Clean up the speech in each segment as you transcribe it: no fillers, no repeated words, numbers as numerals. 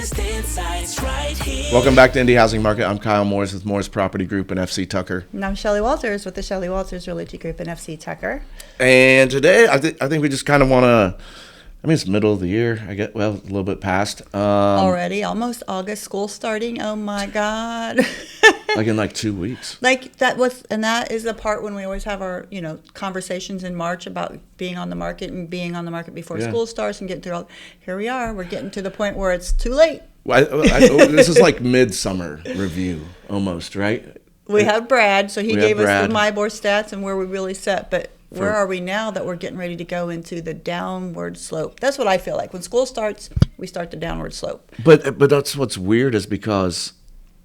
honest insights right here. Welcome back to Indie Housing Market. I'm Kyle Morris with Morris Property Group and FC Tucker. And I'm Shelly Walters with the Shelly Walters Realty Group and FC Tucker. And today, I think we just kind of want to, it's middle of the year. I get, a little bit past. Already, almost August, school starting. Oh my God. Like in 2 weeks. That is the part when we always have our, conversations in March about being on the market and being on the market before school starts and getting through all. Here we are. We're getting to the point where it's too late. This is like midsummer review almost, right? We have Brad, so he gave us the MIBOR stats and where we really set, but where are we now that we're getting ready to go into the downward slope? That's what I feel like. When school starts, we start the downward slope. But that's what's weird is because,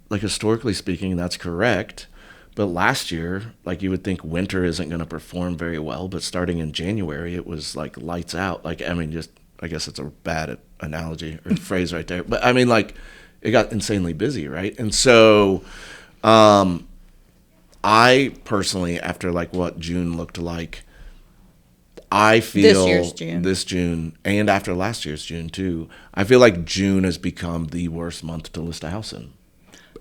historically speaking, that's correct. But last year, you would think winter isn't going to perform very well, but starting in January, it was lights out. I guess it's a bad analogy or phrase right there. But it got insanely busy, right? And so I personally, after what June looked like, I feel this June and after last year's June too, I feel like June has become the worst month to list a house in.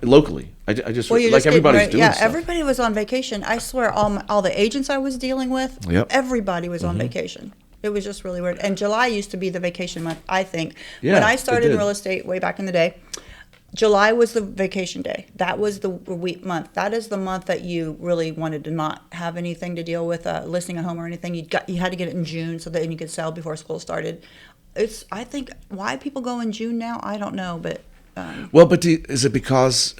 Locally, I just everybody's doing stuff. Everybody was on vacation. I swear, all the agents I was dealing with, everybody was on vacation. It was just really weird. And July used to be the vacation month, I think. Yeah, when I started in real estate way back in the day, July was the vacation day. That was the week month. That is the month that you really wanted to not have anything to deal with listing a home or anything. You had to get it in June so that you could sell before school started. I think why people go in June now, I don't know, but. Is it because?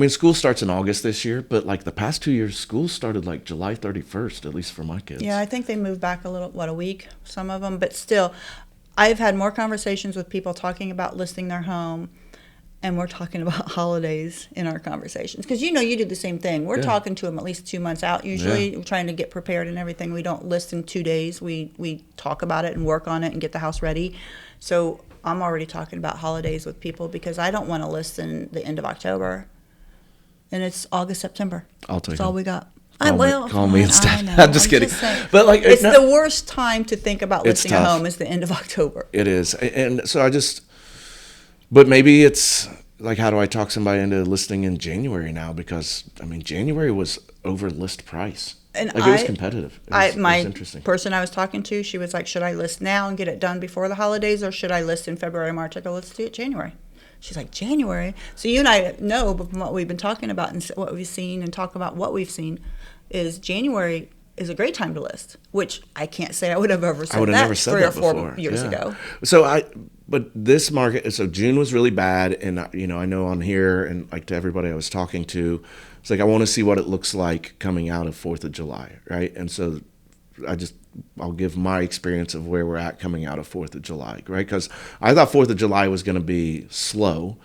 School starts in August this year, but the past 2 years, school started July 31st, at least for my kids. Yeah, I think they moved back a week, some of them, but still, I've had more conversations with people talking about listing their home. And we're talking about holidays in our conversations. Because, you do the same thing. We're talking to them at least 2 months out. Usually, we're trying to get prepared and everything. We don't list in 2 days. We talk about it and work on it and get the house ready. So I'm already talking about holidays with people because I don't want to list in the end of October. And it's August, September. I'll take it. That's all we got. Call me instead. I'm just kidding. But it's the worst time to think about listing a home is the end of October. It is. And so but maybe it's how do I talk somebody into listing in January now? Because January was over list price. And it was competitive. It was interesting. Person I was talking to, she was like, should I list now and get it done before the holidays, or should I list in February, March? I go, let's do it January. She's like, January? So you and I know from what we've been talking about and what we've seen and talk about what we've seen is January is a great time to list, which I can't say I would have ever said that 3 or 4 years ago. But this market, so June was really bad, and I know on here and to everybody I was talking to, it's I want to see what it looks like coming out of 4th of July, right? And so I'll give my experience of where we're at coming out of 4th of July, right? Because I thought 4th of July was going to be slow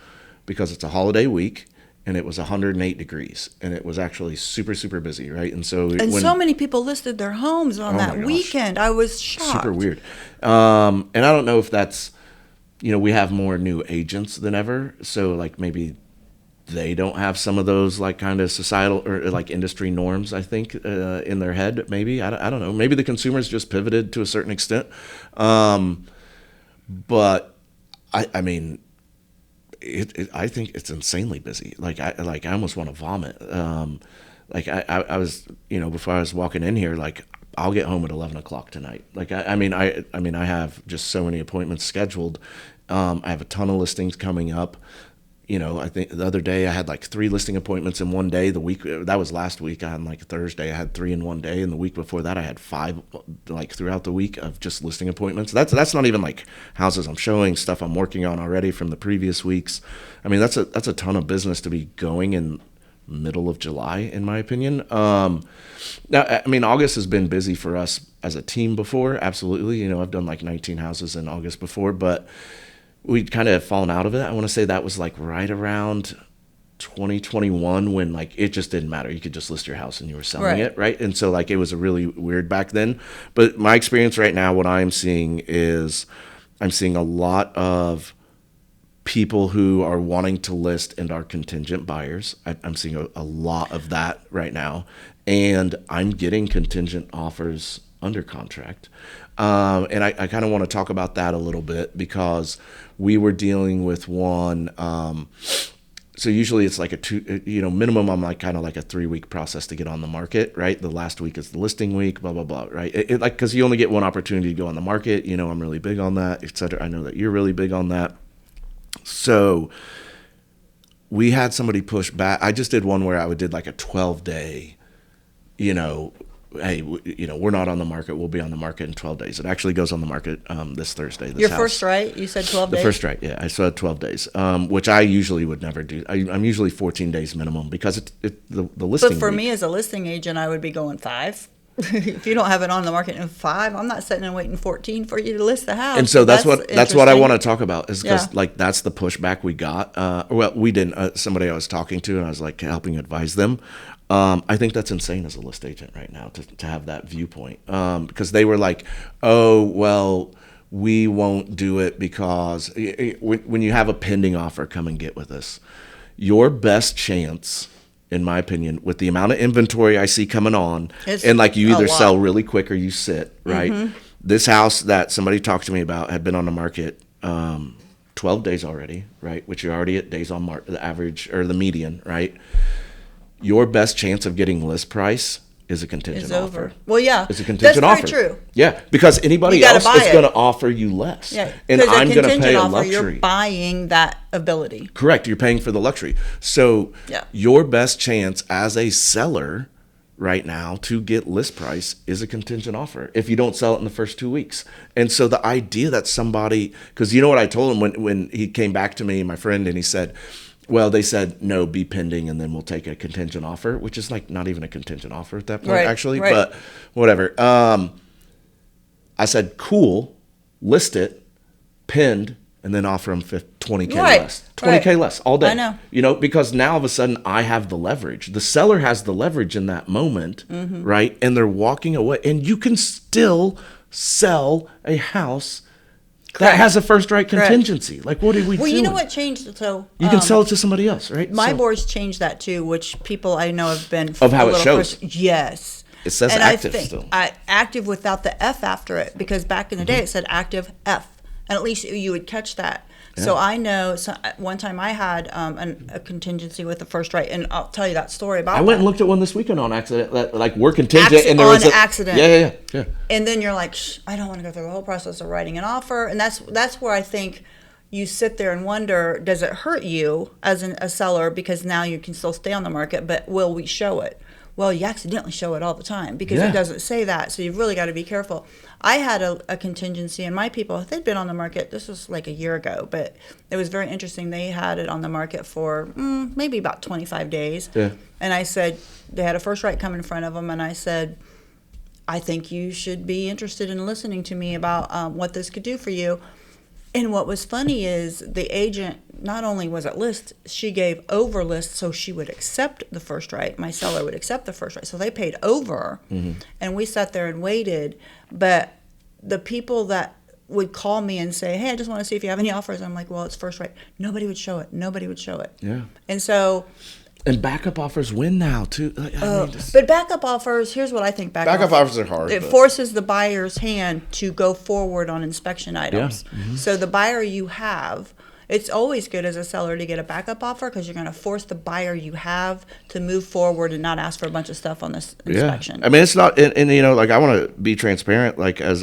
because it's a holiday week. And it was 108 degrees, and it was actually super, super busy, right? And so so many people listed their homes on that weekend. I was shocked. Super weird. And I don't know if that's, we have more new agents than ever, so maybe they don't have some of those kind of societal or industry norms, I think, in their head. Maybe I don't know. Maybe the consumers just pivoted to a certain extent, but I think it's insanely busy. I almost want to vomit. I was, before I was walking in here, I'll get home at 11 o'clock tonight. I have just so many appointments scheduled. I have a ton of listings coming up. I think the other day I had 3 listing appointments in one day. The week that was last week, I had Thursday, I had 3 in one day, and the week before that I had 5 throughout the week of just listing appointments. That's not even houses I'm showing, stuff I'm working on already from the previous weeks. That's a ton of business to be going in middle of July, in my opinion. Now, August has been busy for us as a team before, absolutely. I've done 19 houses in August before, but we'd kind of fallen out of it. I want to say that was right around 2021 when it just didn't matter. You could just list your house and you were selling it, right? And so it was a really weird back then. But my experience right now, what I'm seeing is I'm seeing a lot of people who are wanting to list and are contingent buyers. I'm seeing a lot of that right now. And I'm getting contingent offers under contract. And I kind of want to talk about that a little bit because we were dealing with one. So usually it's like minimum. I'm like kind of like a 3-week process to get on the market, right? The last week is the listing week, blah, blah, blah, right? Because you only get one opportunity to go on the market. I'm really big on that, et cetera. I know that you're really big on that. So we had somebody push back. I just did one where I did like a 12-day, hey, we're not on the market. We'll be on the market in 12 days. It actually goes on the market this Thursday. Your first right? You said 12 days? The first right, yeah. I said 12 days, which I usually would never do. I'm usually 14 days minimum because the listing. But for me as a listing agent, I would be going 5. If you don't have it on the market in 5, I'm not sitting and waiting 14 for you to list the house. And so that's what I want to talk about is because that's the pushback we got. Well, we didn't. Somebody I was talking to and I was like helping advise them. I think that's insane as a list agent right now to have that viewpoint because they were like, oh, well, we won't do it because when you have a pending offer, come and get with us. Your best chance, in my opinion, with the amount of inventory I see coming on, and like you either sell really quick or you sit, right? Mm-hmm. This house that somebody talked to me about had been on the market 12 days already, right? Which you're already at days on market, the average or the median, right? Your best chance of getting list price is a contingent offer. Over. Well, yeah. It's a contingent offer. That's very true. Yeah, because anybody else is going to offer you less. Yeah, and I'm going to pay a luxury. You're buying that ability. Correct. You're paying for the luxury. So your best chance as a seller right now to get list price is a contingent offer if you don't sell it in the first 2 weeks. And so the idea that somebody, because you know what I told him when he came back to me, my friend, and he said, well, they said, no, be pending, and then we'll take a contingent offer, which is like not even a contingent offer at that point, actually. Right. But whatever. I said, cool, list it, pinned, and then offer them $20K less. $20K less all day. I know. Because now all of a sudden I have the leverage. The seller has the leverage in that moment, right? And they're walking away. And you can still sell a house that has a first right contingency. Like, what did we do? Well, you know what changed? So you can sell it to somebody else, right? My boards changed that too, which people I know have been of how it shows. Yes, it says and active still. Active without the F after it, because back in the day it said active F, and at least you would catch that. Yeah. So I know one time I had a contingency with the first right, and I'll tell you that story about. I went and looked at one this weekend on accident. Like we're contingent, and there was accident. Yeah. And then you're like, I don't want to go through the whole process of writing an offer, and that's where I think you sit there and wonder, does it hurt you as a seller because now you can still stay on the market, but will we show it? Well, you accidentally show it all the time because it doesn't say that, so you've really got to be careful. I had a contingency, and my people, they'd been on the market, this was like a year ago, but it was very interesting. They had it on the market for maybe about 25 days. Yeah. And I said, they had a first right come in front of them, and I said, I think you should be interested in listening to me about what this could do for you. And what was funny is the agent, not only was it list, she gave over list so she would accept the first right. My seller would accept the first right. So they paid over, and we sat there and waited. But the people that would call me and say, hey, I just want to see if you have any offers. I'm like, well, it's first right. Nobody would show it. Yeah. And so... And backup offers win now, too. But backup offers, here's what I think backup offers are hard. It forces the buyer's hand to go forward on inspection items. Yeah. Mm-hmm. So the buyer you have, it's always good as a seller to get a backup offer because you're going to force the buyer you have to move forward and not ask for a bunch of stuff on this inspection. Yeah. I mean, it's not, and like I want to be transparent. Like I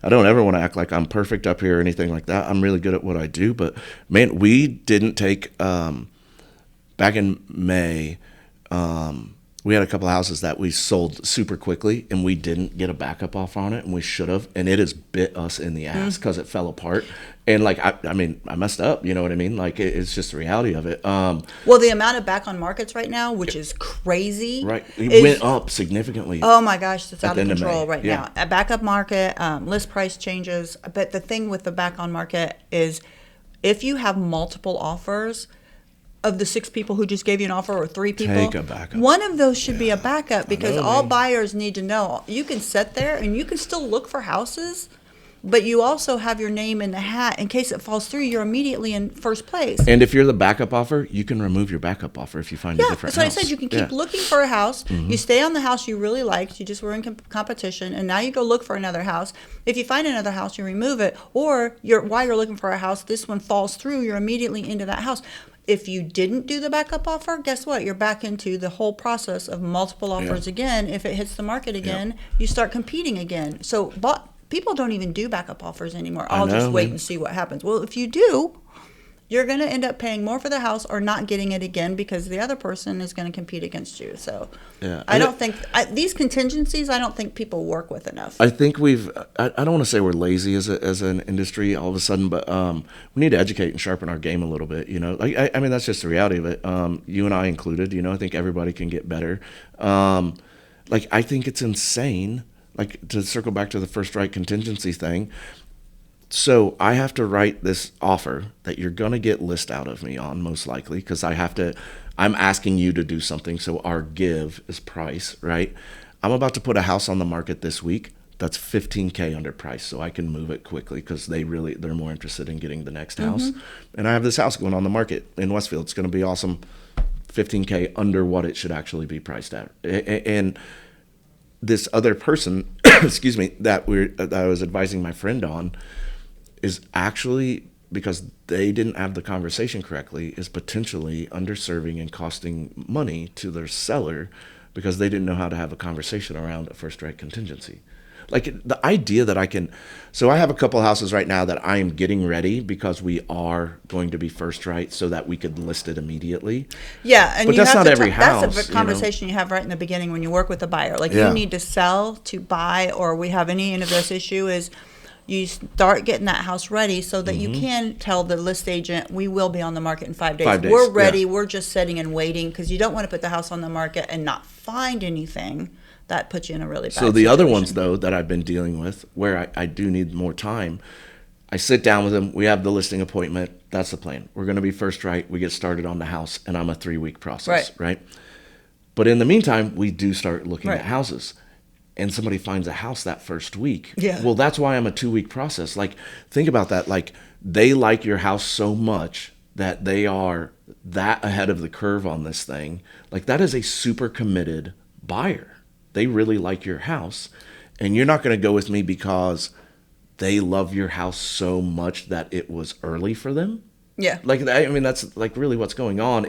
don't ever want to act like I'm perfect up here or anything like that. I'm really good at what I do. But, man, we didn't take... Back in May, we had a couple of houses that we sold super quickly, and we didn't get a backup offer on it, and we should have, and it has bit us in the ass because it fell apart. And like I mean, I messed up. You know what I mean? Like it's just the reality of it. Well, the amount of back on markets right now, which is crazy, right? It went up significantly. Oh my gosh, it's out of control right now. A backup market, list price changes. But the thing with the back on market is, if you have multiple offers. Of the 6 people who just gave you an offer, or 3 people, take a backup. One of those should be a backup because all buyers need to know. You can sit there and you can still look for houses, but you also have your name in the hat in case it falls through. You're immediately in first place. And if you're the backup offer, you can remove your backup offer if you find a different that's what house. I said. You can keep looking for a house. You stay on the house you really liked. You just were in competition, and now you go look for another house. If you find another house, you remove it. Or while you're looking for a house, this one falls through. You're immediately into that house. If you didn't do the backup offer, guess what? You're back into the whole process of multiple offers again. If it hits the market again, you start competing again. So people don't even do backup offers anymore. I'll just wait and see what happens. Well, if you do, you're going to end up paying more for the house or not getting it again because the other person is going to compete against you. So I don't think these contingencies, I don't think people work with enough. I think I don't want to say we're lazy as an industry all of a sudden, but we need to educate and sharpen our game a little bit. I mean, that's just the reality of it. You and I included, I think everybody can get better. I think it's insane, to circle back to the first right contingency thing. So I have to write this offer that you're going to get list out of me on, most likely, because I'm asking you to do something. So our give is price, right? I'm about to put a house on the market this week that's $15K under price, so I can move it quickly because they're more interested in getting the next house. And I have this house going on the market in Westfield. It's going to be awesome. $15K under what it should actually be priced at. And this other person, excuse me, that I was advising my friend on, is actually, because they didn't have the conversation correctly, is potentially underserving and costing money to their seller because they didn't know how to have a conversation around a first right contingency. The idea that so I have a couple houses right now that I am getting ready because we are going to be first right so that we could list it immediately. Yeah, and but that's not every house. That's a conversation you have right in the beginning when you work with a buyer. You need to sell to buy, or we have any end of this issue is you start getting that house ready so that you can tell the list agent, we will be on the market in 5 days. 5 days, We're ready. We're just sitting and waiting because you don't want to put the house on the market and not find anything. That puts you in a really bad situation. So the other ones, though, that I've been dealing with, where I do need more time, I sit down with them. We have the listing appointment. That's the plan. We're going to be first right. We get started on the house, and I'm a 3-week process, right? But in the meantime, we do start looking at houses. And somebody finds a house that first week. Yeah. Well, that's why I'm a 2-week process. Think about that. They like your house so much that they are that ahead of the curve on this thing. That is a super committed buyer. They really like your house. And you're not going to go with me because they love your house so much that it was early for them. Yeah. That's really what's going on.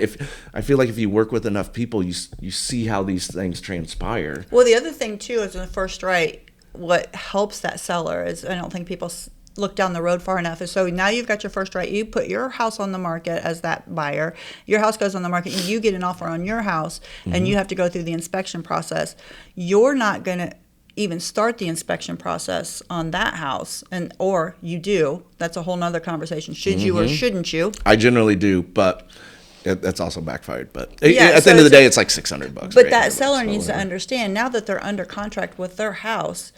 I feel like if you work with enough people, you see how these things transpire. Well, the other thing too is in the first right, what helps that seller is, I don't think people look down the road far enough, is so now you've got your first right. You put your house on the market as that buyer. Your house goes on the market and you get an offer on your house and you have to go through the inspection process. You're not going to even start the inspection process on that house, or you do. That's a whole nother conversation. Should you or shouldn't you? I generally do, but that's also backfired. But at the end of the day, it's like $600. But that seller needs to understand, now that they're under contract with their house,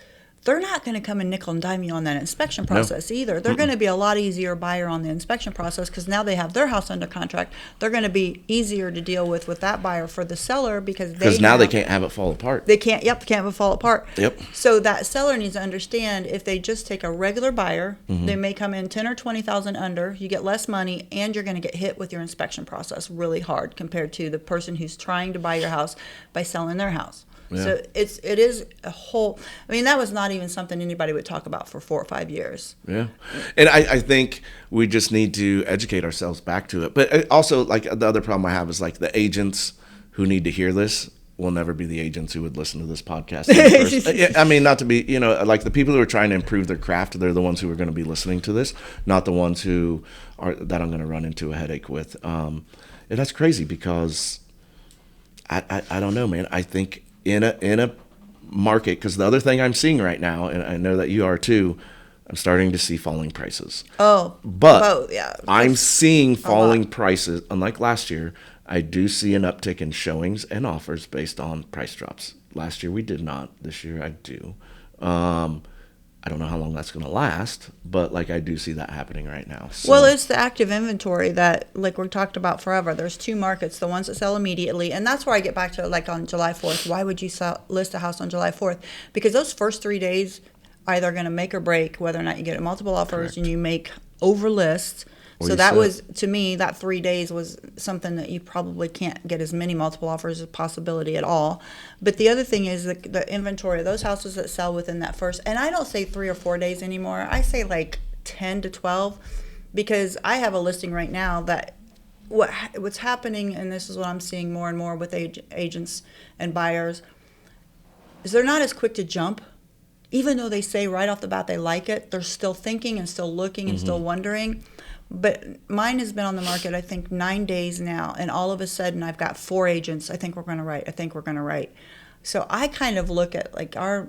they're not going to come and nickel and dime you on that inspection process either. They're going to be a lot easier buyer on the inspection process because now they have their house under contract. They're going to be easier to deal with that buyer for the seller because now they can't have it fall apart. They can't have it fall apart. Yep. So that seller needs to understand, if they just take a regular buyer, they may come in 10 or 20,000 under. You get less money, and you're going to get hit with your inspection process really hard compared to the person who's trying to buy your house by selling their house. Yeah. So it is a whole. That was not even something anybody would talk about for 4 or 5 years. Yeah, and I think we just need to educate ourselves back to it. But also, the other problem I have is the agents who need to hear this will never be the agents who would listen to this podcast. Not to be, the people who are trying to improve their craft, they're the ones who are going to be listening to this, not the ones that I'm going to run into a headache with. And that's crazy because I don't know, man. I think in a market, because the other thing I'm seeing right now, and I know that you are too, I'm starting to see falling prices. But I'm seeing falling prices. Unlike last year, I do see an uptick in showings and offers based on price drops. Last year we did not. This year I do. I don't know how long that's going to last, but I do see that happening right now. So. Well, it's the active inventory that we talked about forever. There's 2 markets, the ones that sell immediately, and that's where I get back to on July 4th. Why would you list a house on July 4th? Because those first 3 days either going to make or break whether or not you get multiple offers. Correct. And you make over list. Or So you that sell. was, to me, that 3 days was something that you probably can't get as many multiple offers as possibility at all. But the other thing is the inventory of those houses that sell within that first, and I don't say 3 or 4 days anymore. I say like 10 to 12, because I have a listing right now that what's happening, and this is what I'm seeing more and more with agents and buyers, is they're not as quick to jump. Even though they say right off the bat they like it, they're still thinking and still looking and still wondering. But mine has been on the market, I think, 9 days now, and all of a sudden I've got 4 agents. I think we're going to write. I think we're going to write. So I kind of look at like our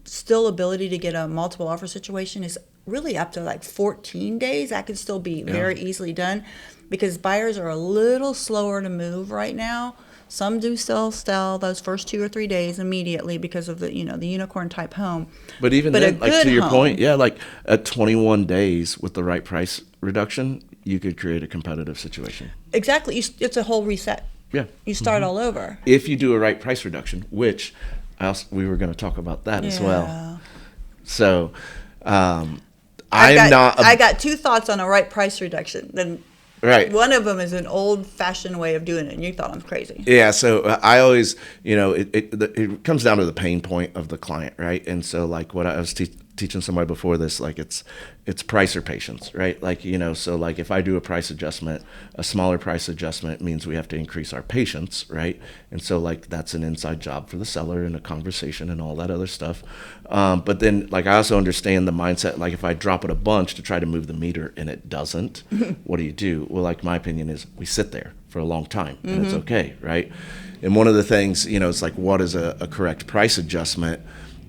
still ability to get a multiple offer situation is really up to like 14 days. That could still be very easily done, because buyers are a little slower to move right now. Some do still sell those first 2 or 3 days immediately because of the unicorn type home. But even But then, a like good to your home- point, like at 21 days with the right price reduction, you could create a competitive situation. Exactly. It's a whole reset. Yeah. You start all over. If you do a right price reduction, which we were going to talk about that as well. Yeah. So I I got 2 thoughts on a right price reduction. Then right. one of them is an old-fashioned way of doing it, and you thought I'm crazy. Yeah, so I always, it comes down to the pain point of the client, right? And so, like, what I was teaching somebody before this, like, it's price or patience, right? Like, so, like, if I do a price adjustment, a smaller price adjustment means we have to increase our patience, right? And so, like, that's an inside job for the seller and a conversation and all that other stuff. But then, like, I also understand the mindset, like, if I drop it a bunch to try to move the meter and it doesn't, what do you do? Well, like, my opinion is we sit there for a long time, and it's okay, right? And one of the things, it's like, what is a correct price adjustment?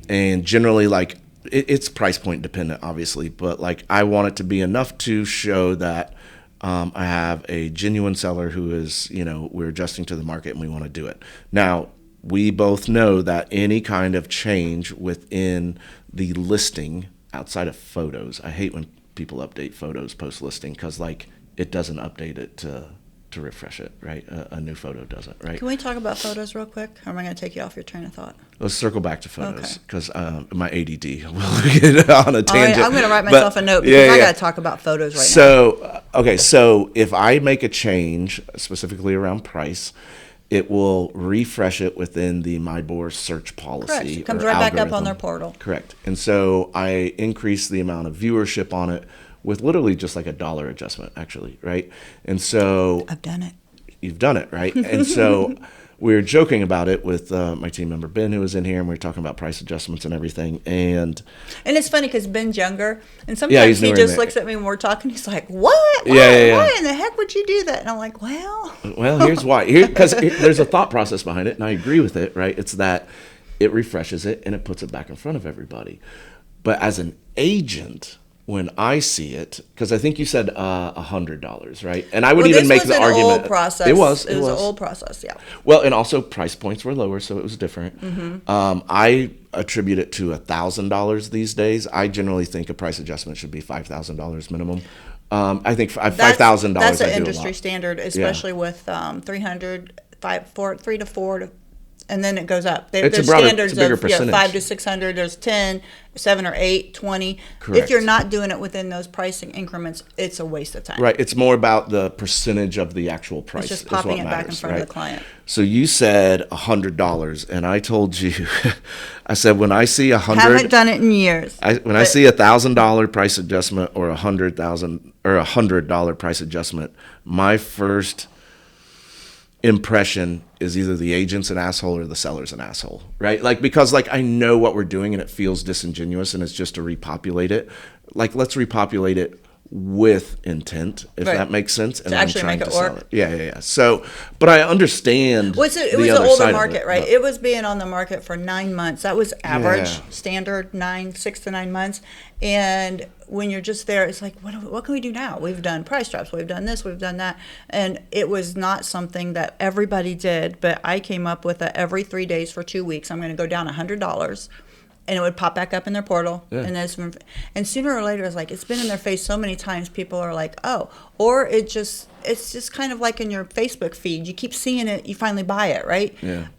And generally, like, it's price point dependent, obviously, but like I want it to be enough to show that I have a genuine seller who is, we're adjusting to the market and we want to do it. Now, we both know that any kind of change within the listing outside of photos, I hate when people update photos post listing, because like it doesn't update it to refresh it, right? A new photo doesn't, right? Can we talk about photos real quick? Or am I going to take you off your train of thought? Let's circle back to photos, Okay. because my ADD will get on a tangent. I'm going to write myself a note, because I got to talk about photos right now. So, okay, so if I make a change, specifically around price, it will refresh it within the MyBoar search policy. Correct. It comes or right back up algorithm. on their portal. Correct. And so I increase the amount of viewership on it with literally just like $1 adjustment, actually, right? And so I've done it. you've done it, right? And so we were joking about it with my team member Ben, who was in here, and we were talking about price adjustments and everything. And it's funny because Ben's younger, and Yeah, sometimes he's he newer just than looks at me when we're talking. He's like, "What? Why in the heck would you do that?" And I'm like, "Well, here's why. Because there's a thought process behind it, and I agree with it, right? It's that it refreshes it and it puts it back in front of everybody. But as an agent, when I see it, because I think you said $100, right? And I would even make the argument. This was an old process. It was an old process, yeah. Well, and also price points were lower, so it was different. I attribute it to $1,000 these days. I generally think a price adjustment should be $5,000 minimum. I think $5,000. That's an I do industry a lot. standard, especially with 3 to 4 and then it goes up. There's standards it's a bigger of percentage. 5 to 600. There's 10, 7 or 8, 20. Correct. If you're not doing it within those pricing increments, it's a waste of time. Right. It's more about the percentage of the actual price. It's just is popping what it matters, back in front right? of the client. So you said $100, and I told you, I said when I see Haven't done it in years. I see $1,000 price adjustment or $100 price adjustment, my first impression is either the agent's an asshole or the seller's an asshole, right? Like, because like I know what we're doing and it feels disingenuous and it's just to repopulate it. Like, let's repopulate it with intent, if Right. that makes sense. And To actually make it sell work. it. Yeah. So, but I understand. It was the an other older side of market, it, right? but- It was being on the market for 9 months. That was average, Yeah. standard 6 to 9 months. And when you're just there, it's like, what can we do now? We've done price drops, we've done this, we've done that, and it was not something that everybody did. But I came up with every 3 days for 2 weeks, I'm going to go down $100. And it would pop back up in their portal. Yeah. And sooner or later, it's been in their face so many times, people are like, oh. Or it's just kind of like in your Facebook feed. You keep seeing it, you finally buy it, right? Yeah.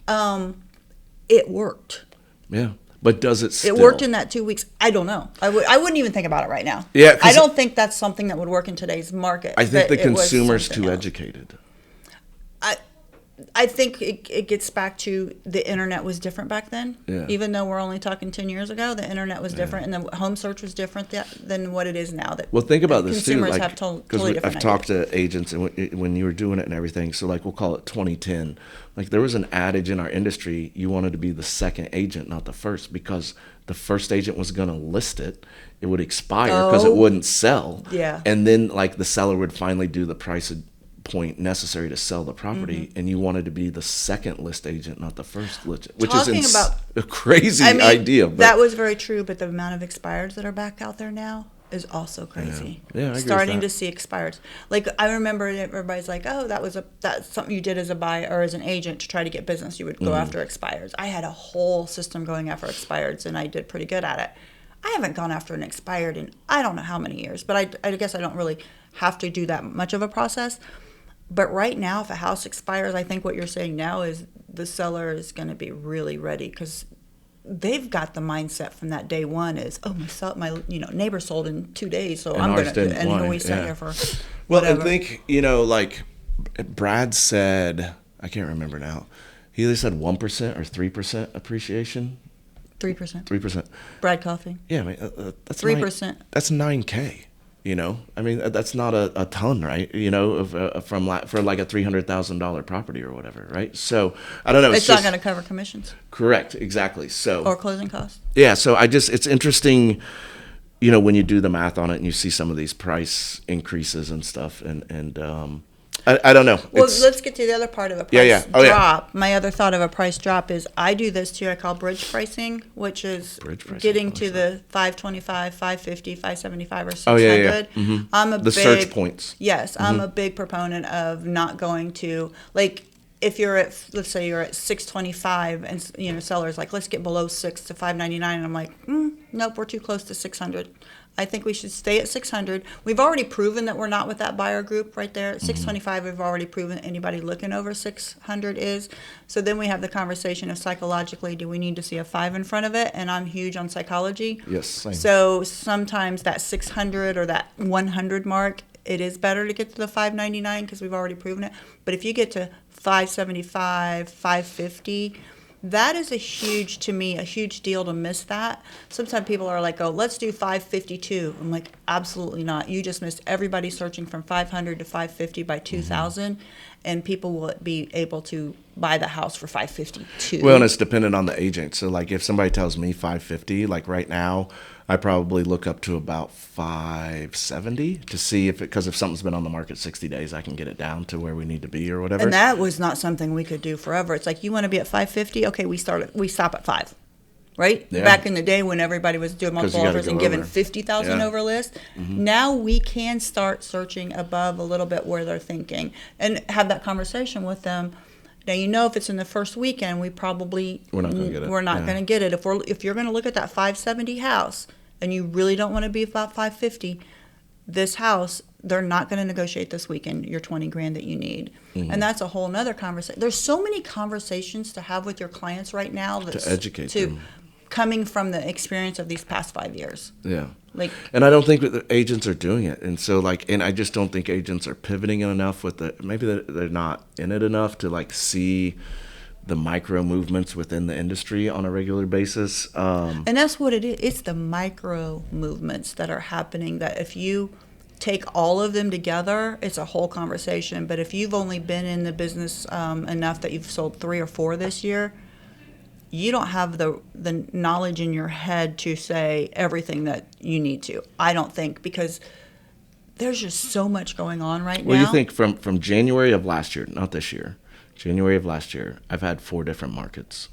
It worked. Yeah. But does it still? It worked in that 2 weeks. I don't know. I wouldn't even think about it right now. Yeah, I don't think that's something that would work in today's market. I think the consumer's too educated. I think it gets back to the internet was different back then. Yeah. Even though we're only talking 10 years ago, the internet was different, and the home search was different than what it is now. Well, think about this too. Consumers Like, have totally different I've talked to agents, and when you were doing it and everything, so like we'll call it 2010. Like there was an adage in our industry, you wanted to be the second agent, not the first, because the first agent was going to list it. It would expire because it wouldn't sell. Yeah. And then like the seller would finally do the price point necessary to sell the property, and you wanted to be the second list agent, not the first list, which is a crazy idea. But that was very true, but the amount of expireds that are back out there now is also crazy. Yeah, I agree starting with that. to see expireds. Like I remember everybody's like, "Oh, that's something you did as a buyer or as an agent to try to get business. You would go after expireds." I had a whole system going after expireds, and I did pretty good at it. I haven't gone after an expired in I don't know how many years, but I guess I don't really have to do that much of a process. But right now, if a house expires, I think what you're saying now is the seller is going to be really ready because they've got the mindset from that day one is, oh, my neighbor sold in 2 days, so I'm going to, and here we sit here for well, whatever. I think, like Brad said, I can't remember now, he either said 1% or 3% appreciation. 3%. 3%. Brad Coffey. Yeah, I mean, that's 3%. That's $9K. I mean, that's not a ton, right? For like a $300,000 property or whatever, right? So I don't know. It's not going to cover commissions. Correct, exactly. So or closing costs. Yeah, so it's interesting, when you do the math on it and you see some of these price increases and stuff, and I don't know. Well, let's get to the other part of a price drop. Yeah. My other thought of a price drop is I do this too. I call bridge pricing, which is getting to the 525, 550, 575, or 600. Oh, yeah. Mm-hmm. I'm the search points. Yes, I'm a big proponent of not going to, like, if you're at, let's say you're at 625 and sellers like, let's get below 6 to 599, and I'm like, nope, we're too close to 600. I think we should stay at 600. We've already proven that we're not with that buyer group right there. At 625, we've already proven anybody looking over 600 is. So then we have the conversation of psychologically, do we need to see a 5 in front of it? And I'm huge on psychology. Yes, same. So sometimes that 600 or that 100 mark, it is better to get to the 599 because we've already proven it. But if you get to 575, 550, that is a huge deal to miss that. Sometimes people are like, oh, let's do 552. I'm like, absolutely not. You just missed everybody searching from 500 to 550 by 2,000, and people will be able to buy the house for 552. Well, and it's dependent on the agent. So, like, if somebody tells me 550, like right now, I probably look up to about 570 to see because if something's been on the market 60 days, I can get it down to where we need to be or whatever. And that was not something we could do forever. It's like, you want to be at 550? Okay, we stop at 5. Right? Yeah. Back in the day when everybody was doing multiple offers and giving 50,000 over list, now we can start searching above a little bit where they're thinking and have that conversation with them. Now, if it's in the first weekend, we're not going to get it. We're not going to get it. If you're going to look at that 570 house and you really don't want to be about 550, this house, they're not going to negotiate this weekend your 20 grand that you need. And that's a whole nother conversation. There's so many conversations to have with your clients right now to educate them. Coming from the experience of these past 5 years. Yeah. And I don't think that the agents are doing it. And so and I just don't think agents are pivoting enough maybe they're not in it enough to see the micro movements within the industry on a regular basis. And that's what it is. It's the micro movements that are happening that if you take all of them together, it's a whole conversation. But if you've only been in the business enough that you've sold 3 or 4 this year, you don't have the knowledge in your head to say everything that you need to. I don't think, because there's just so much going on right now. Well, you think from January of last year, not this year, January of last year, I've had 4 different markets.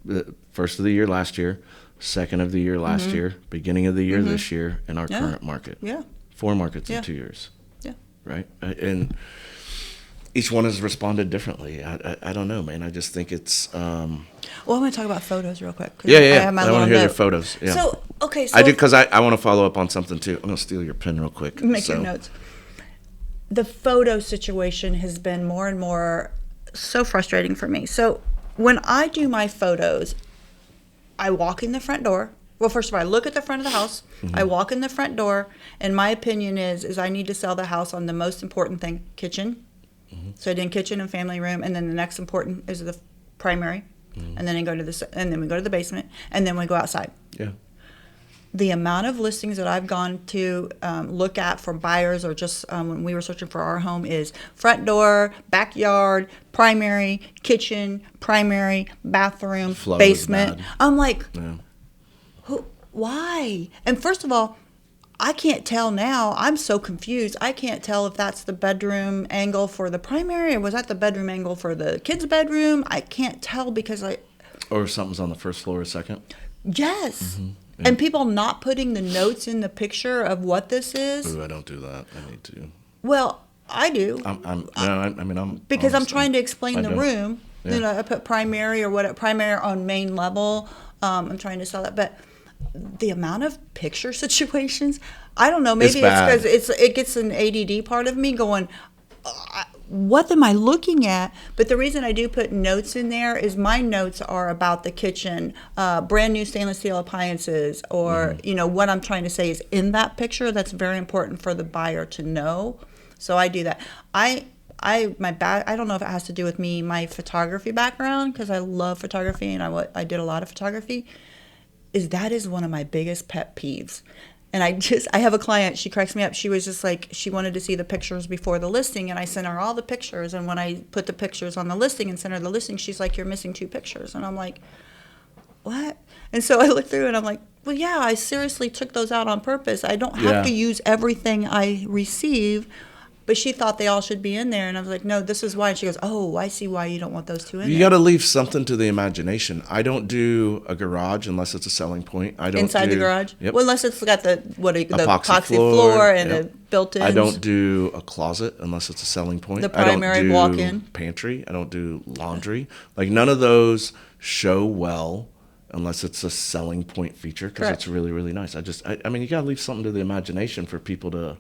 The first of the year last year, second of the year last year, beginning of the year this year, and our current market. Yeah. 4 markets in 2 years. Yeah. Right? And each one has responded differently. I don't know, man. I just think it's. Well, I want to talk about photos real quick. Yeah. I want to hear their photos. Yeah. So I do, because I want to follow up on something too. I'm going to steal your pen real quick. Make your notes. The photo situation has been more and more so frustrating for me. So when I do my photos, I walk in the front door. Well, first of all, I look at the front of the house. Mm-hmm. I walk in the front door, and my opinion is I need to sell the house on the most important thing, kitchen. Mm-hmm. So I did kitchen and family room, and then the next important is the primary, Mm-hmm. and then and then we go to the basement, and then we go outside. Yeah. The amount of listings that I've gone to look at for buyers, or just when we were searching for our home, is front door, backyard, primary, kitchen, primary, bathroom, Flow is basement. bad. I'm like, Yeah. why? And first of all, I can't tell now. I'm so confused. I can't tell if that's the bedroom angle for the primary, or was that the bedroom angle for the kids' bedroom. I can't tell because Or something's on the first floor or second. yes. Mm-hmm. Yeah. And people not putting the notes in the picture of what this is. Ooh, I don't do that. I need to. Well, I do. I'm Because I'm honest, trying to explain the don't. room. Yeah. You know, I put primary primary on main level. I'm trying to sell that, but the amount of picture situations, I don't know. Maybe it's because it gets an ADD part of me going, what am I looking at? But the reason I do put notes in there is my notes are about the kitchen, brand new stainless steel appliances, or what I'm trying to say is in that picture. That's very important for the buyer to know. So I do that. I don't know if it has to do with my photography background, because I love photography and I did a lot of photography. That is one of my biggest pet peeves. And I have a client, she cracks me up. She was just like, she wanted to see the pictures before the listing, and I sent her all the pictures. And when I put the pictures on the listing and sent her the listing, she's like, you're missing 2 pictures. And I'm like, what? And so I looked through and I'm like, well, yeah, I seriously took those out on purpose. I don't have to use everything I receive. But she thought they all should be in there. And I was like, no, this is why. And she goes, oh, I see why you don't want those 2 in there. You got to leave something to the imagination. I don't do a garage unless it's a selling point. I don't Inside the garage? Yep. Well, unless it's got the epoxy floor and yep. a built-in. I don't do a closet unless it's a selling point. The primary I don't do walk-in. Pantry. I don't do laundry. Like, none of those show well unless it's a selling point feature, because it's really, really nice. I mean, you got to leave something to the imagination for people to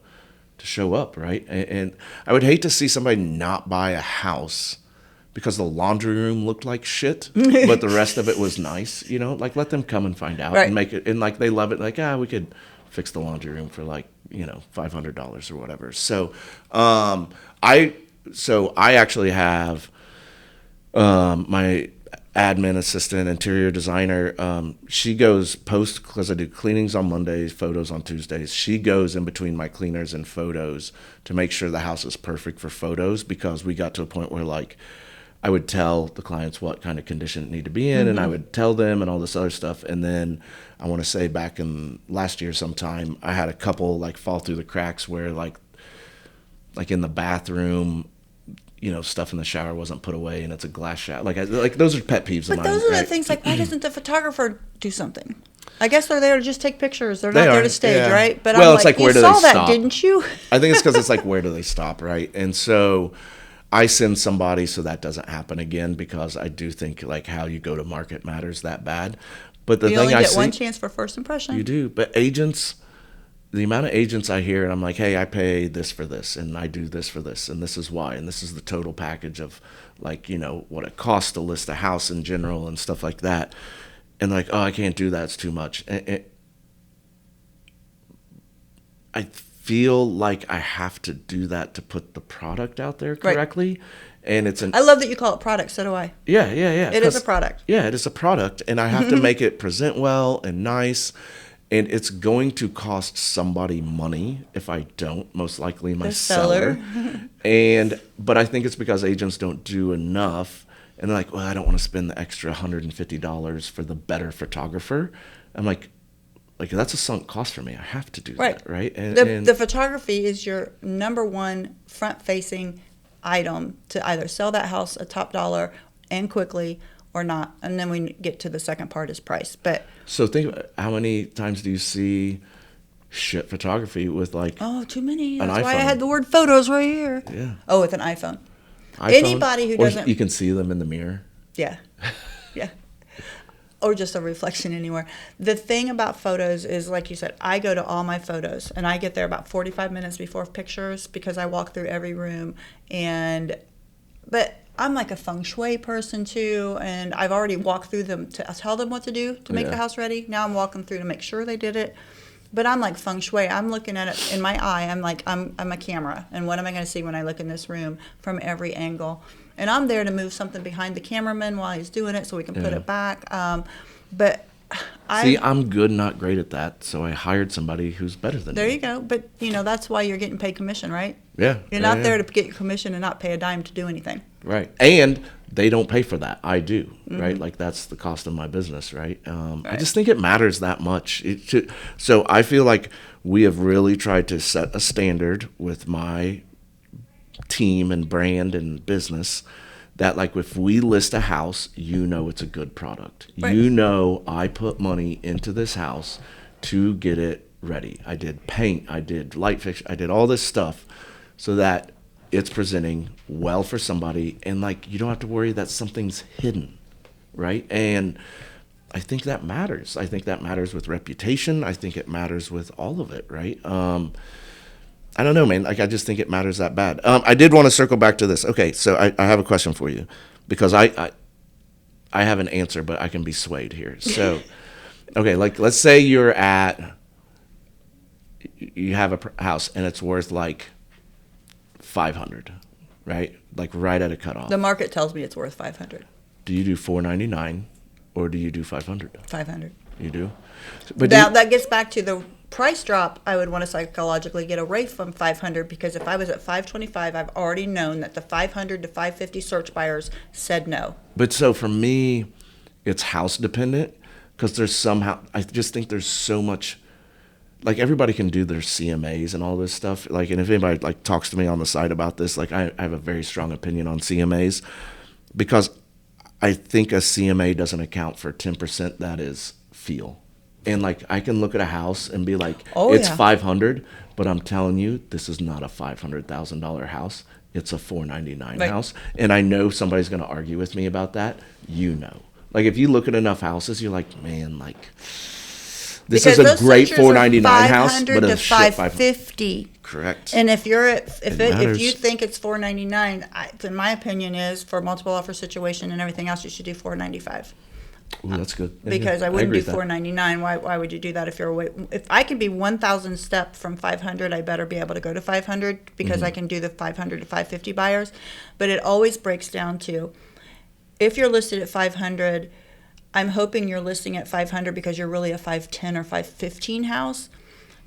show up, right? And I would hate to see somebody not buy a house because the laundry room looked like shit, but the rest of it was nice. Like, let them come and find out and make it. And like, they love it. Like, we could fix the laundry room for like, $500 or whatever. So, I actually have my admin assistant, interior designer, she goes post, because I do cleanings on Mondays, photos on Tuesdays. She goes in between my cleaners and photos to make sure the house is perfect for photos, because we got to a point where, like, I would tell the clients what kind of condition it needed to be in, and I would tell them and all this other stuff. And then I want to say back in last year sometime, I had a couple like fall through the cracks where like in the bathroom, stuff in the shower wasn't put away, and it's a glass shower. Like those are pet peeves of mine. But those are the things, like, why doesn't the photographer do something? I guess they're there to just take pictures. They're not there to stage, right? But well, I'm it's like, you where do saw they that, stop? didn't you? I think it's because it's like, where do they stop, right? And so I send somebody so that doesn't happen again, because I do think like how you go to market matters that bad. But the You thing only I get see, one chance for first impression. you do. But agents, the amount of agents I hear, and I'm like, hey, I pay this for this, and I do this for this, and this is why, and this is the total package of like, what it costs to list a house in general and stuff like that. And like, oh, I can't do that, it's too much. I feel like I have to do that to put the product out there correctly. Right. And I love that you call it product, so do I. Yeah. It is a product. Yeah, it is a product, and I have to make it present well and nice. And it's going to cost somebody money if I don't, most likely my seller. But I think it's because agents don't do enough. And they're like, well, I don't want to spend the extra $150 for the better photographer. I'm like, that's a sunk cost for me. I have to do that, right? And the photography is your number one front-facing item to either sell that house a top dollar and quickly, or not. And then we get to the second part is price. But so think about how many times do you see shit photography with like too many. That's an why iPhone. I had the word photos right here. Yeah. Oh, with an iPhone. Anybody who doesn't, you can see them in the mirror. Yeah. Or just a reflection anywhere. The thing about photos is, like you said, I go to all my photos and I get there about 45 minutes before pictures, because I walk through every room. But I'm like a feng shui person too, and I've already walked through them to tell them what to do to make the house ready. Now I'm walking through to make sure they did it. But I'm like feng shui. I'm looking at it in my eye. I'm like, I'm a camera. And what am I going to see when I look in this room from every angle? And I'm there to move something behind the cameraman while he's doing it so we can put it back. But I'm good, not great at that. So I hired somebody who's better than me. There you go. But, that's why you're getting paid commission, right? Yeah. You're not there to get your commission and not pay a dime to do anything. Right. And they don't pay for that. I do, right? Like that's the cost of my business, right? I just think it matters that much. So I feel like we have really tried to set a standard with my team and brand and business that like if we list a house, it's a good product. Right. I put money into this house to get it ready. I did paint, I did light fixture, I did all this stuff so that it's presenting well for somebody, and like you don't have to worry that something's hidden, right? And I think that matters. I think that matters with reputation. I think it matters with all of it, right? I don't know, man. Like I just think it matters that bad. I did want to circle back to this. Okay, so I have a question for you because I have an answer, but I can be swayed here. So, okay, like let's say you have a house and it's worth like 500, right? Like right at a cutoff. The market tells me it's worth 500. Do you do 499 or do you do 500? 500. You do? But that gets back to the price drop. I would want to psychologically get away from 500 because if I was at 525, I've already known that the 500 to 550 search buyers said no. But so for me, it's house dependent because I just think there's so much. Like everybody can do their CMAs and all this stuff. Like, and if anybody like talks to me on the side about this, like I have a very strong opinion on CMAs because I think a CMA doesn't account for 10% that is feel. And like I can look at a house and be like, it's 500, but I'm telling you, this is not a $500,000 house. It's a $499 house. And I know somebody's going to argue with me about that. Like if you look at enough houses, you're like, man, like. This is a great $499 house, but a shit $550. Correct. And if you think it's $499, in my opinion, is for multiple offer situation and everything else, you should do $495. Ooh, that's good. Because I wouldn't do $499. Why would you do that if you're away? If I can be 1,000 step from 500, I better be able to go to 500 because I can do the 500 to 550 buyers. But it always breaks down to if you're listed at 500. I'm hoping you're listing at 500 because you're really a 510 or 515 house.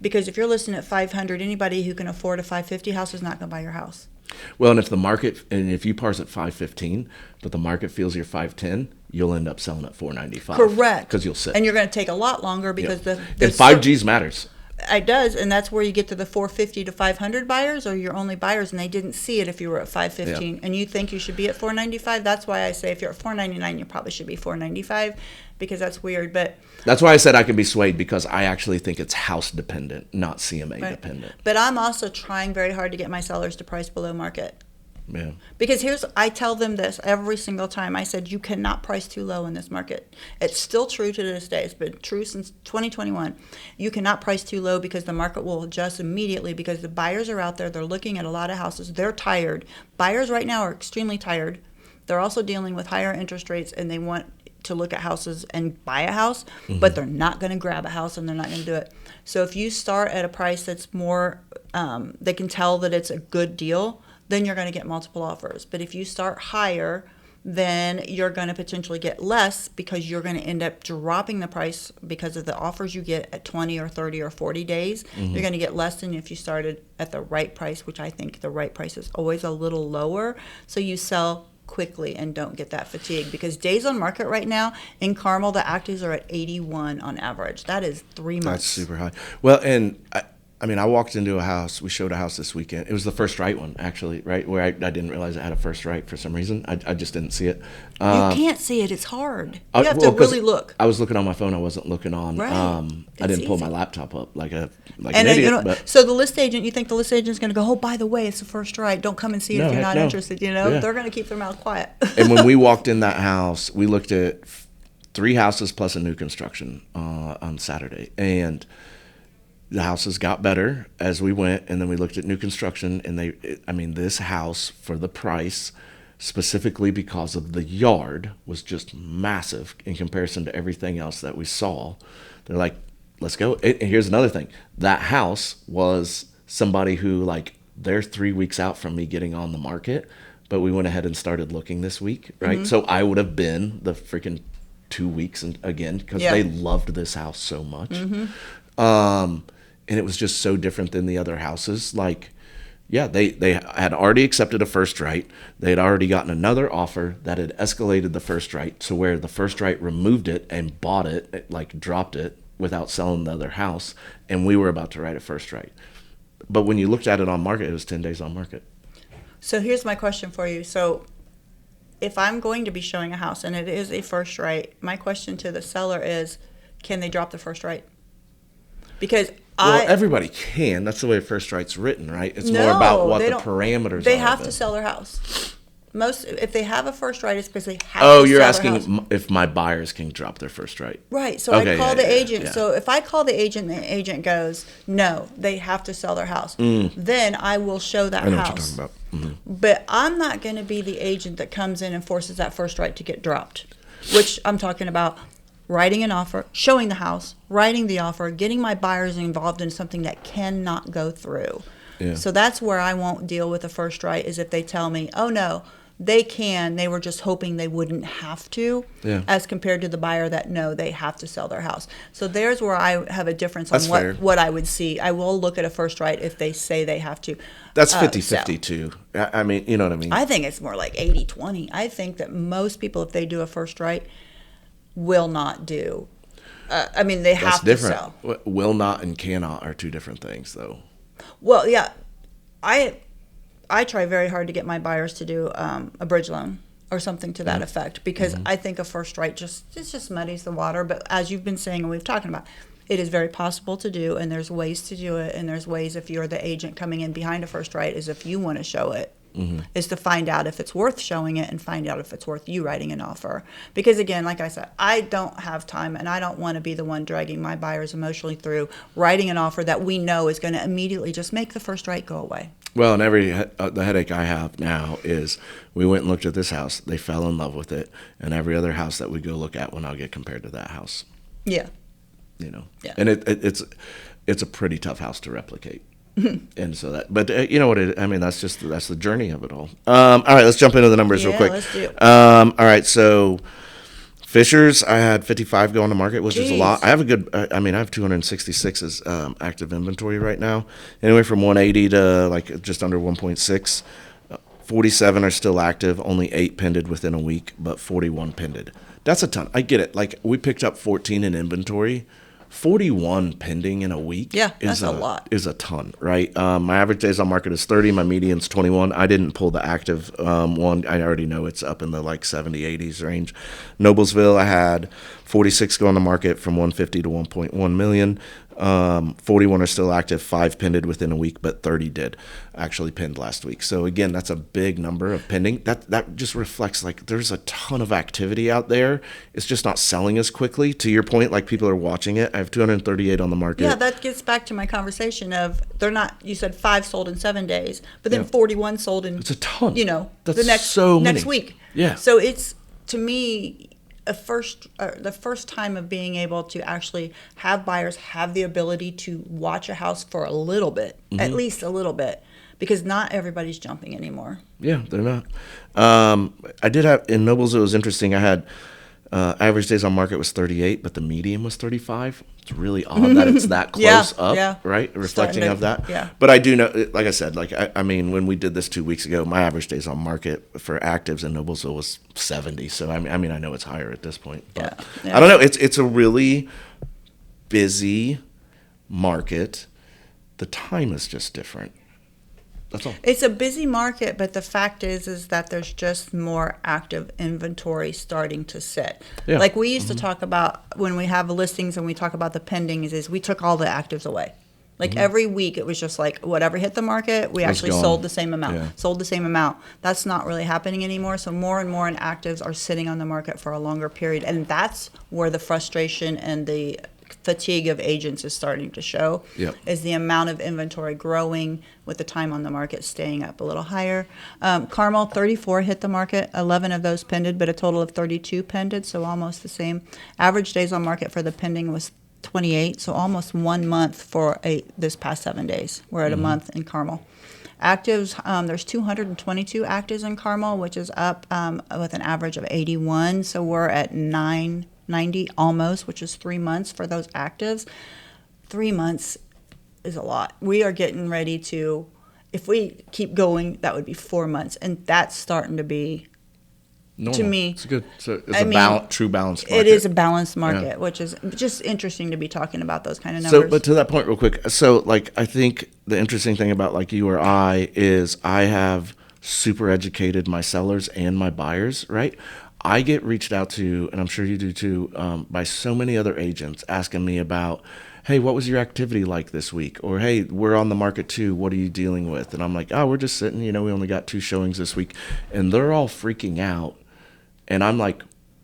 Because if you're listing at 500, anybody who can afford a 550 house is not going to buy your house. Well, and if you parse at 515, but the market feels you're 510, you'll end up selling at 495. Correct. Because you'll sit. And you're going to take a lot longer because and 5Gs matters. It does, and that's where you get to the 450 to 500 buyers, or your only buyers, and they didn't see it if you were at 515, and you think you should be at 495. That's why I say if you're at 499, you probably should be 495, because that's weird. But that's why I said I can be swayed because I actually think it's house dependent, not CMA dependent. But I'm also trying very hard to get my sellers to price below market. Yeah. Because I tell them this every single time. I said, you cannot price too low in this market. It's still true to this day. It's been true since 2021. You cannot price too low because the market will adjust immediately because the buyers are out there. They're looking at a lot of houses. They're tired. Buyers right now are extremely tired. They're also dealing with higher interest rates, and they want to look at houses and buy a house, but they're not going to grab a house and they're not going to do it. So if you start at a price that's more, they can tell that it's a good deal, then you're going to get multiple offers. But if you start higher, then you're going to potentially get less because you're going to end up dropping the price because of the offers you get at 20 or 30 or 40 days. You're going to get less than if you started at the right price, which I think the right price is always a little lower. So you sell quickly and don't get that fatigue, because days on market right now in Carmel, the actives are at 81 on average. That is 3 months. That's super high. Well, and I walked into a house. We showed a house this weekend. It was the first right one, actually, right? Where I didn't realize it had a first right for some reason. I just didn't see it. You can't see it. It's hard. You have to really look. I was looking on my phone. I wasn't looking on. Right. I didn't pull my laptop up like an and idiot. So the list agent, you think the list agent's going to go, oh, by the way, it's the first right. Don't come and see it if you're not interested. Yeah. They're going to keep their mouth quiet. And when we walked in that house, we looked at 3 houses plus a new construction on Saturday. And the houses got better as we went, and then we looked at new construction, and this house for the price specifically because of the yard was just massive in comparison to everything else that we saw. They're like, let's go. And here's another thing. That house was somebody who, like, they're 3 weeks out from me getting on the market, but we went ahead and started looking this week, right? Mm-hmm. So I would have been the freaking 2 weeks again, because they loved this house so much. Mm-hmm. And it was just so different than the other houses. Like, yeah, they had already accepted a first right. They had already gotten another offer that had escalated the first right to where the first right removed it and bought it, like dropped it without selling the other house. And we were about to write a first right. But when you looked at it on market, it was 10 days on market. So here's my question for you. So if I'm going to be showing a house and it is a first right, my question to the seller is, can they drop the first right? Because everybody can. That's the way a first right's written, right? It's more about what the parameters are. They have to sell their house. If they have a first right, it's because they have to sell their house. Oh, you're asking if my buyers can drop their first right. Right. So I call the agent. So if I call the agent and the agent goes, no, they have to sell their house, then I will show that house. I know what you're talking about. Mm-hmm. But I'm not going to be the agent that comes in and forces that first right to get dropped, which I'm talking about writing an offer, showing the house, writing the offer, getting my buyers involved in something that cannot go through. Yeah. So that's where I won't deal with a first right, is if they tell me, oh, no, they can. They were just hoping they wouldn't have to, as compared to the buyer that, no, they have to sell their house. So there's where I have a difference on what I would see. I will look at a first right if they say they have to. That's 50-50 too. I mean, you know what I mean? I think it's more like 80-20. I think that most people, if they do a first right, will not do. They have to sell. Will not and cannot are two different things, though. Well, yeah. I try very hard to get my buyers to do a bridge loan or something to that effect, because I think a first right just muddies the water. But as you've been saying and we've talked about, it is very possible to do, and there's ways to do it, and there's ways, if you're the agent coming in behind a first right, is if you want to show it, is to find out if it's worth showing it and find out if it's worth you writing an offer. Because again, like I said, I don't have time, and I don't want to be the one dragging my buyers emotionally through writing an offer that we know is going to immediately just make the first right go away. Well, and the headache I have now is we went and looked at this house. They fell in love with it, and every other house that we go look at will now get compared to that house. Yeah. You know. Yeah. And it's a pretty tough house to replicate. And so you know what that's the journey of it all. All right, let's jump into the numbers real quick. Let's do it. All right, so Fishers, I had 55 go on the market, which is a lot. I have I have 266 as active inventory right now. Anywhere from 180 to like just under 1.6. 47 are still active, only 8 pended within a week, but 41 pended. That's a ton. I get it. Like, we picked up 14 in inventory. 41 pending in a week that's a lot. Is a ton, right? My average days on market is 30. My median's 21. I didn't pull the active one. I already know it's up in the like 70, 80s range. Noblesville, I had 46 go on the market from 150 to 1.1 million. 41 are still active, 5 pended within a week, but 30 did actually penned last week. So again, that's a big number of pending. That just reflects like there's a ton of activity out there. It's just not selling as quickly. To your point, like people are watching it. I have 238 on the market. Yeah, that gets back to my conversation of you said 5 sold in 7 days, but then 41 sold in. It's a ton. That's the next next week. Yeah. So it's, to me, the first time of being able to actually have buyers have the ability to watch a house for a little bit, at least a little bit, because not everybody's jumping anymore. Yeah, they're not. I did have, in Nobles, it was interesting. I had average days on market was 38, but the median was 35. It's really odd that it's that close up, right? Reflecting of that. Yeah. But I do know, like I said, when we did this 2 weeks ago, my average days on market for actives in Noblesville was 70. So I know it's higher at this point. But I don't know. It's a really busy market. The time is just different. That's all. It's a busy market, but the fact is that there's just more active inventory starting to sit. Yeah. Like we used to talk about when we have listings and we talk about the pendings, is we took all the actives away. Like every week it was just like whatever hit the market, we actually sold the same amount. Sold the same amount. That's not really happening anymore. So more and more inactives are sitting on the market for a longer period. And that's where the frustration and the fatigue of agents is starting to show. Yep. Is the amount of inventory growing with the time on the market staying up a little higher. Carmel, 34 hit the market, 11 of those pended, but a total of 32 pended, so almost the same. Average days on market for the pending was 28, so almost 1 month for this past 7 days. We're at a month in Carmel. Actives, there's 222 actives in Carmel, which is up with an average of 81. So we're at 990 almost, which is 3 months for those actives. 3 months is a lot. We are getting ready to, if we keep going, that would be 4 months. And that's starting to be, Normal. to me, It's good. So it's true balanced market. it is a balanced market, which is just interesting to be talking about those kind of So, numbers. but to that point real quick, so like I think the interesting thing about like you or I is I have super educated my sellers and my buyers, right? I get reached out to, and I'm sure you do too, by so many other agents asking me about, hey, what was your activity like this week? Or, hey, we're on the market too. What are you dealing with? And I'm like, oh, we're just sitting, we only got 2 showings this week. And they're all freaking out. And I'm like,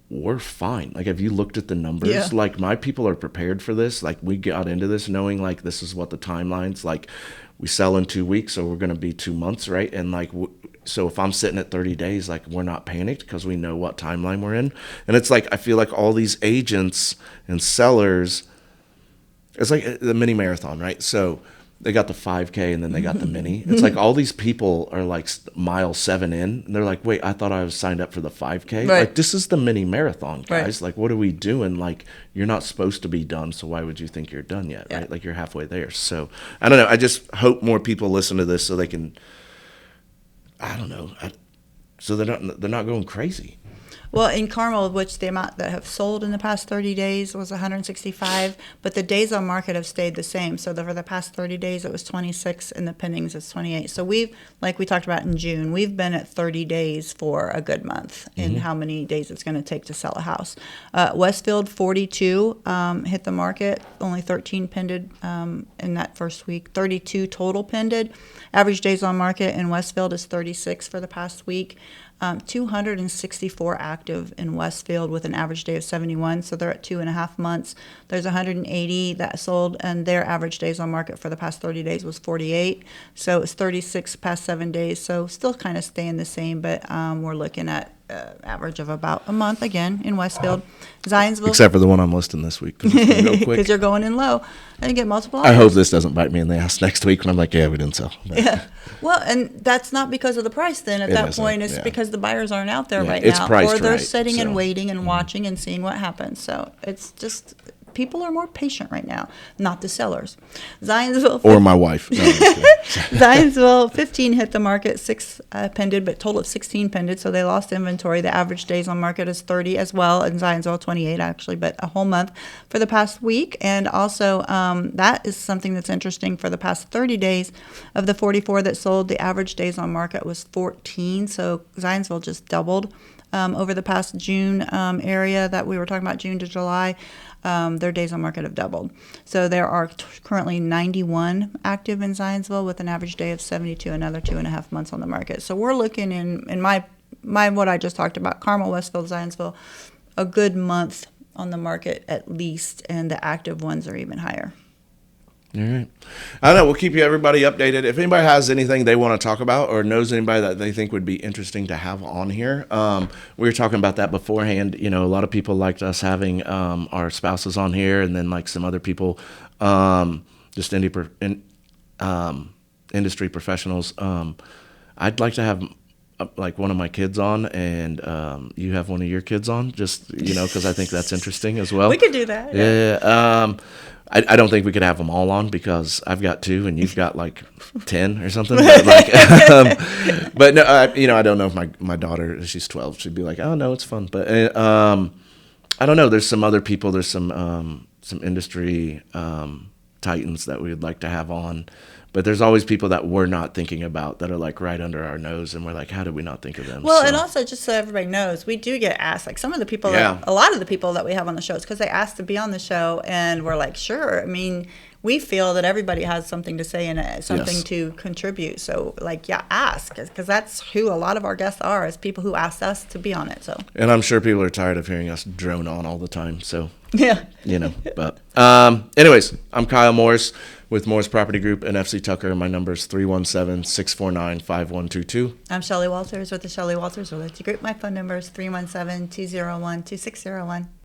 we're fine. Like, have you looked at the numbers? Yeah. Like, my people are prepared for this. Like, we got into this knowing, like, this is what the timeline's like. We sell in 2 weeks, so we're going to be 2 months, right? And, like, so if I'm sitting at 30 days, like, we're not panicked because we know what timeline we're in. And it's like, I feel like all these agents and sellers, it's like the mini marathon, right? So they got the 5K and then they got the mini. It's like all these people are like mile 7 in. And they're like, wait, I thought I was signed up for the 5K. Right. Like, this is the mini marathon, guys. Right. Like, what are we doing? Like, you're not supposed to be done. So why would you think you're done yet, Yeah. right? Like, you're halfway there. So I don't know. I just hope more people listen to this so they can, I don't know. So they're not going crazy. Well, in Carmel, which the amount that have sold in the past 30 days was 165, but the days on market have stayed the same. So for the past 30 days, it was 26, and the pendings is 28. So we've, like we talked about in June, we've been at 30 days for a good month in how many days it's going to take to sell a house. Westfield, 42 hit the market, only 13 pended in that first week, 32 total pended. Average days on market in Westfield is 36 for the past week. 264 active in Westfield with an average day of 71, so they're at 2.5 months. There's 180 that sold, and their average days on market for the past 30 days was 48, so it's 36 past 7 days, so still kind of staying the same, but we're looking at average of about a month again in Westfield. Zionsville, Except for the one I'm listing this week because it's going to go quick. because you're going in low and you get multiple I offers. hope this doesn't bite me in the ass next week when I'm like, yeah, we didn't sell. Yeah. Well, and that's not because of the price then at It that isn't, point. It's yeah. because the buyers aren't out there Yeah, right it's now. priced Or they're right, sitting and so. waiting and watching and seeing what happens. So it's just, people are more patient right now, not the sellers. Zionsville. Or my wife. No, I'm just kidding. Zionsville, 15 hit the market, 6 pended, but total of 16 pended, so they lost inventory. The average days on market is 30 as well, and Zionsville 28 actually, but a whole month for the past week. And also, that is something that's interesting for the past 30 days. Of the 44 that sold, the average days on market was 14, so Zionsville just doubled. Over the past June area that we were talking about, June to July, their days on market have doubled. So there are currently 91 active in Zionsville with an average day of 72, another 2.5 months on the market. So we're looking in my what I just talked about, Carmel, Westfield, Zionsville, a good month on the market at least, and the active ones are even higher. All right. I don't know. We'll keep everybody updated. If anybody has anything they want to talk about or knows anybody that they think would be interesting to have on here, we were talking about that beforehand. A lot of people liked us having our spouses on here, and then like some other people, just industry professionals. I'd like to have like one of my kids on, and you have one of your kids on, just because I think that's interesting as well. We could do that. Yeah. I don't think we could have them all on because I've got 2 and you've got like 10 or something. But, but no, I don't know if my daughter, she's 12, she'd be like, oh no, it's fun. But I don't know. There's some other people. There's some industry titans that we would like to have on. But there's always people that we're not thinking about that are like right under our nose, and we're like, how did we not think of them? Well, and also just so everybody knows, we do get asked, like some of the people, Yeah. a lot of the people that we have on the shows, because they asked to be on the show, and we're like, sure. I mean, we feel that everybody has something to say and something Yes. to contribute. So, like, yeah, ask, because that's who a lot of our guests are, is people who asked us to be on it. So, And I'm sure people are tired of hearing us drone on all the time. So, yeah. but anyways, I'm Kyle Morris with Morris Property Group and FC Tucker. My number is 317-649-5122. I'm Shelly Walters with the Shelly Walters Realty Group. My phone number is 317-201-2601.